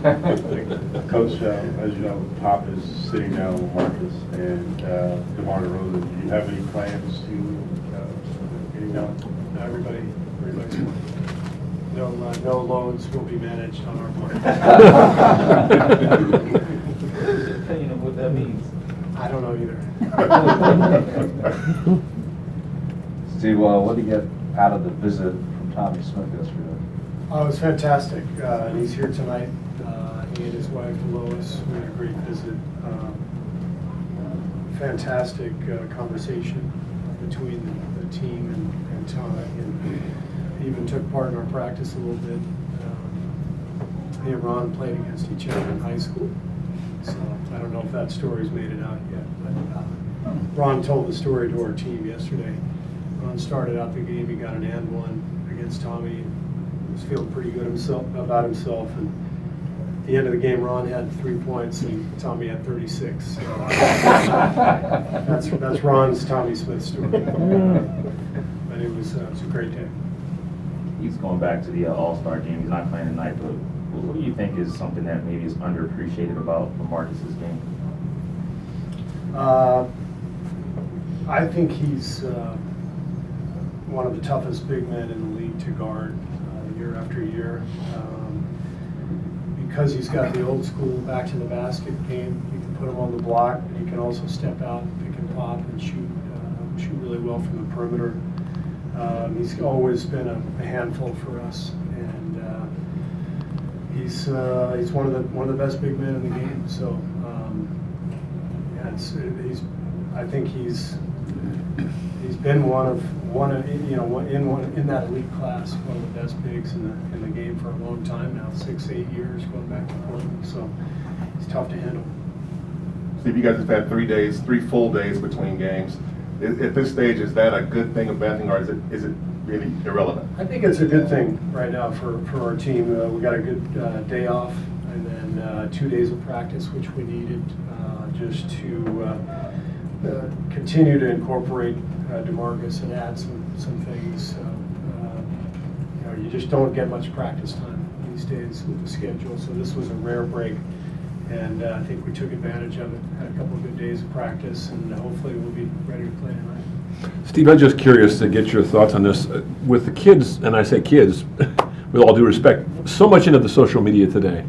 Coach, as you know, Pop is sitting down with Marcus and DeMar DeRozan. Do you have any plans to getting down? Everybody's no loans will be managed on our part. Depending on what that means. I don't know either. Steve, what did you get out of the visit from Tommie Smith yesterday? Oh, it was fantastic, and he's here tonight. He and his wife Lois, we had a great visit. Fantastic conversation between the team and Tommie, and he even took part in our practice a little bit. He and Ron played against each other in high school, so I don't know if that story's made it out yet, but Ron told the story to our team yesterday. Ron started out the game, he got an and one against Tommie. He was feeling pretty good about himself, and at the end of the game, Ron had 3 points and Tommie had 36. So that's Ron's Tommie Smith story. But it was a great day. He's going back to the All-Star game. He's not playing tonight, but what do you think is something that maybe is underappreciated about Marcus's game? I think he's one of the toughest big men in the league to guard year after year. Because he's got the old school back to the basket game, you can put him on the block, but he can also step out, pick and pop, and shoot really well from the perimeter. He's always been a handful for us, and he's one of the best big men in the game. So yeah, I think he's been in that elite class, one of the best bigs in the game for a long time now, 6-8 years going back to Portland. So he's tough to handle. Steve, you guys have had 3 full days between games. At this stage, is that a good thing, a bad thing, or is it really irrelevant? I think it's a good thing right now for our team. We got a good day off, and then 2 days of practice, which we needed just to continue to incorporate DeMarcus and add some things. You just don't get much practice time these days with the schedule, so this was a rare break. And I think we took advantage of it, had a couple of good days of practice, and hopefully we'll be ready to play tonight. Steve, I'm just curious to get your thoughts on this. With the kids, and I say kids, with all due respect, so much into the social media today.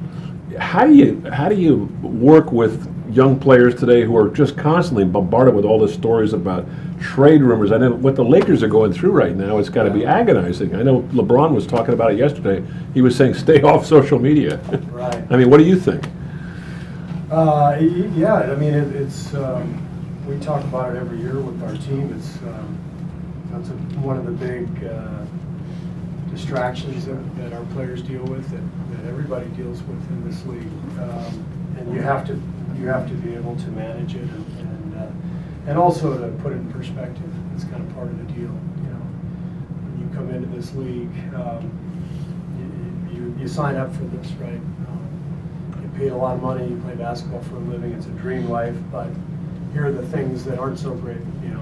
How do you work with young players today who are just constantly bombarded with all the stories about trade rumors? I know what the Lakers are going through right now. It's got to be agonizing. I know LeBron was talking about it yesterday. He was saying, "Stay off social media." Right. I mean, what do you think? Yeah, I mean, it's we talk about it every year with our team. It's that's one of the big distractions that our players deal with, that everybody deals with in this league, and you have to be able to manage it and also to put it in perspective. It's kind of part of the deal. When you come into this league, you sign up for this, right? Paid a lot of money, you play basketball for a living, it's a dream life, but here are the things that aren't so great. You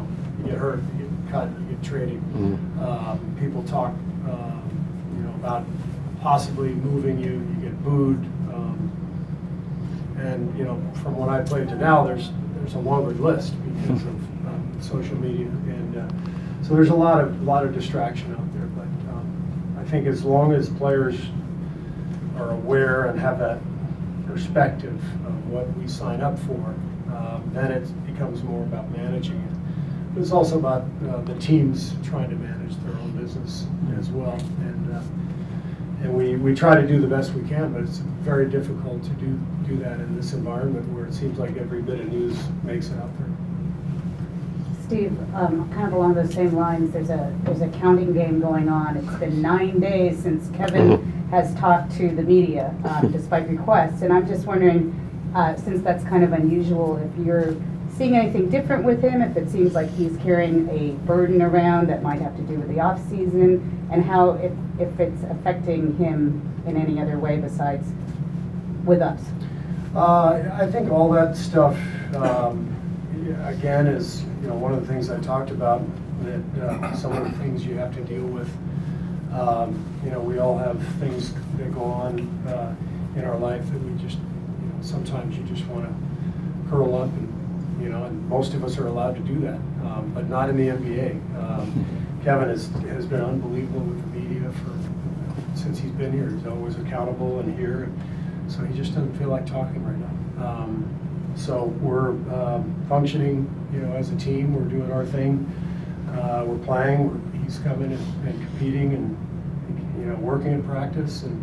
get hurt, you get cut, you get traded. Mm-hmm. People talk about possibly moving you, you get booed. And from when I played to now, there's a longer list because of social media, and so there's a lot of distraction out there. But I think as long as players are aware and have that perspective of what we sign up for, then it becomes more about managing it. But it's also about the teams trying to manage their own business as well. And we try to do the best we can, but it's very difficult to do that in this environment where it seems like every bit of news makes it out there. Steve, kind of along those same lines, there's a counting game going on. It's been 9 days since Kevin has talked to the media, despite requests, and I'm just wondering, since that's kind of unusual, if you're seeing anything different with him, if it seems like he's carrying a burden around that might have to do with the off season, and how if it's affecting him in any other way besides with us. I think all that stuff, again, is one of the things I talked about, that some of the things you have to deal with. We all have things that go on in our life that we just, sometimes you just want to curl up and, and most of us are allowed to do that, but not in the NBA. Kevin has been unbelievable with the media since he's been here. He's always accountable and here, so he just doesn't feel like talking right now. So we're functioning, as a team. We're doing our thing. We're playing. He's coming and competing and working in practice, and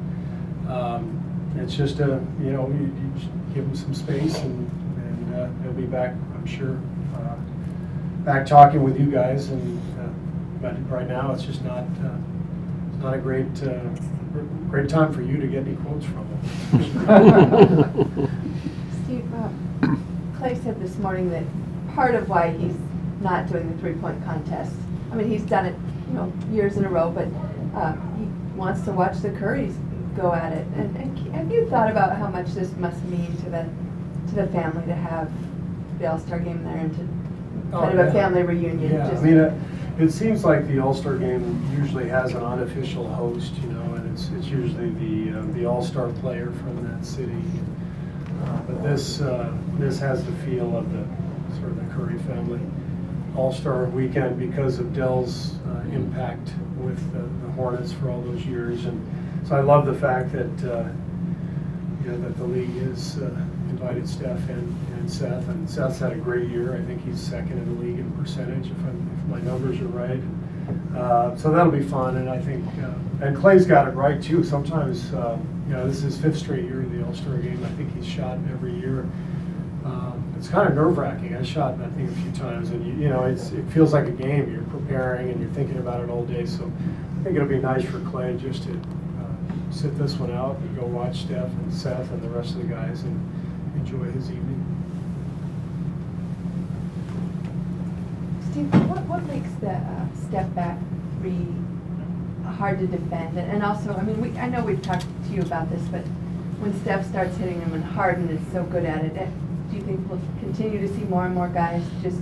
it's just you just give him some space, and he'll be back, I'm sure, back talking with you guys. And but right now, it's just not a great time for you to get any quotes from him. Steve, Klay said this morning that part of why he's not doing the three-point contest, I mean, he's done it, years in a row, but he wants to watch the Currys go at it. And have you thought about how much this must mean to the family to have the All-Star game there and to kind of a family reunion? Yeah, I mean, it seems like the All-Star game usually has an unofficial host, and it's usually the All-Star player from that city. But this has the feel of the sort of the Curry family All-Star weekend because of Dell's impact with the Hornets for all those years. And so I love the fact that that the league has invited Steph and Seth, and Seth's had a great year. I think he's second in the league in percentage, if my numbers are right. So that'll be fun, and I think and Klay's got it right too. Sometimes this is his 5th straight year of the All-Star game. I think he's shot every year. It's kind of nerve-wracking. I shot, I think, a few times, and it feels like a game. You're preparing and you're thinking about it all day. So I think it'll be nice for Klay just to sit this one out and go watch Steph and Seth and the rest of the guys and enjoy his evening. Steve, what makes the step back three hard to defend? And also, I mean, I know we've talked to you about this, but when Steph starts hitting them and Harden is so good at it, do you think we'll continue to see more and more guys just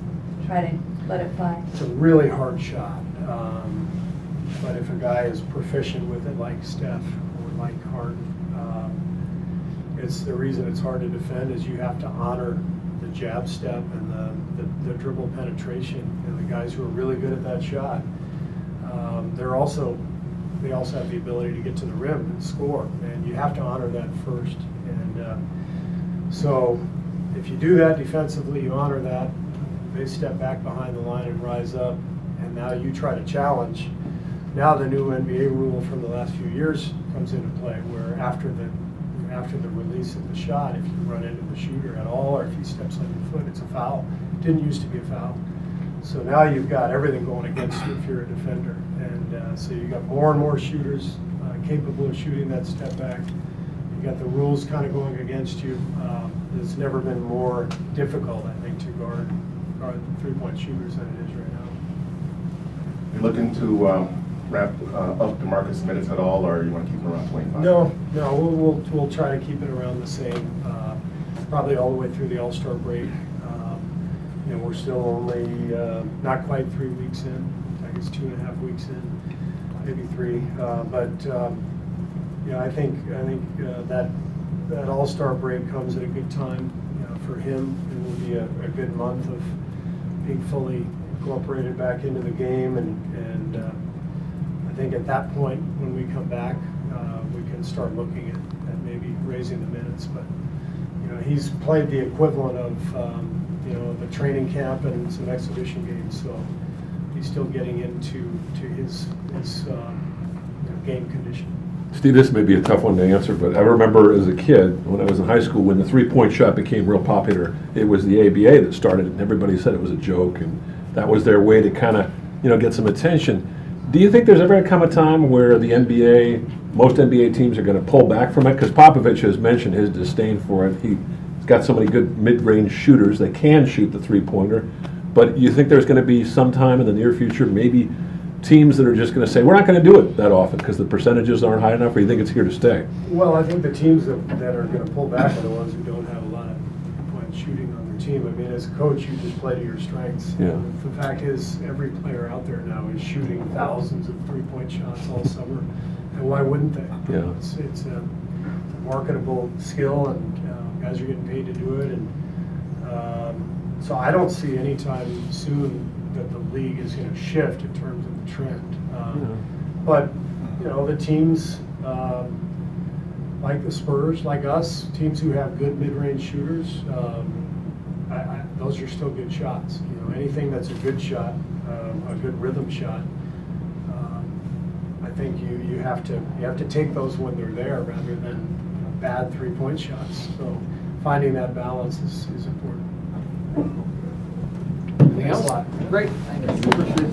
try to let it fly? It's a really hard shot, but if a guy is proficient with it like Steph or like Harden, it's the reason it's hard to defend is you have to honor the jab step and the dribble penetration. And the guys who are really good at that shot, they also have the ability to get to the rim and score, and you have to honor that first. And so if you do that defensively, you honor that, they step back behind the line and rise up, and now you try to challenge. Now the new NBA rule from the last few years comes into play, where after the release of the shot, if you run into the shooter at all, or if he steps on your foot, it's a foul. It didn't used to be a foul. So now you've got everything going against you if you're a defender. And so you've got more and more shooters capable of shooting that step back. You've got the rules kind of going against you. It's never been more difficult, I think, to guard three-point shooters than it is right now. You looking to wrap up DeMarcus minutes at all, or you want to keep him around 25? No, we'll try to keep it around the same, probably all the way through the All-Star break. We're still only not quite 3 weeks in. I guess 2.5 weeks in, maybe 3. I think that All-Star break comes at a good time for him. It will be a good month of being fully incorporated back into the game, and I think at that point when we come back, we can start looking at maybe raising the minutes. But he's played the equivalent of the training camp and some exhibition games, so he's still getting into his game condition. Steve, this may be a tough one to answer, but I remember as a kid, when I was in high school, when the three-point shot became real popular, it was the ABA that started it, and everybody said it was a joke, and that was their way to kind of, get some attention. Do you think there's ever going to come a time where the NBA, most NBA teams are going to pull back from it? Because Popovich has mentioned his disdain for it. He's got so many good mid-range shooters that can shoot the three-pointer, but you think there's going to be some time in the near future, maybe teams that are just going to say, we're not going to do it that often because the percentages aren't high enough, or you think it's here to stay? Well, I think the teams that are going to pull back are the ones who don't have a lot of point shooting on their team. I mean, as a coach, you just play to your strengths. Yeah. The fact is, every player out there now is shooting thousands of three-point shots all summer, and why wouldn't they? Yeah. It's a marketable skill, and guys are getting paid to do it, and so I don't see anytime soon that the league is going to shift in terms of the trend. But, you know, the teams like the Spurs, like us, teams who have good mid-range shooters, those are still good shots. You know, anything that's a good shot, a good rhythm shot, I think you have to take those when they're there rather than bad three-point shots. So finding that balance is important. Anything else? Great. Thank you.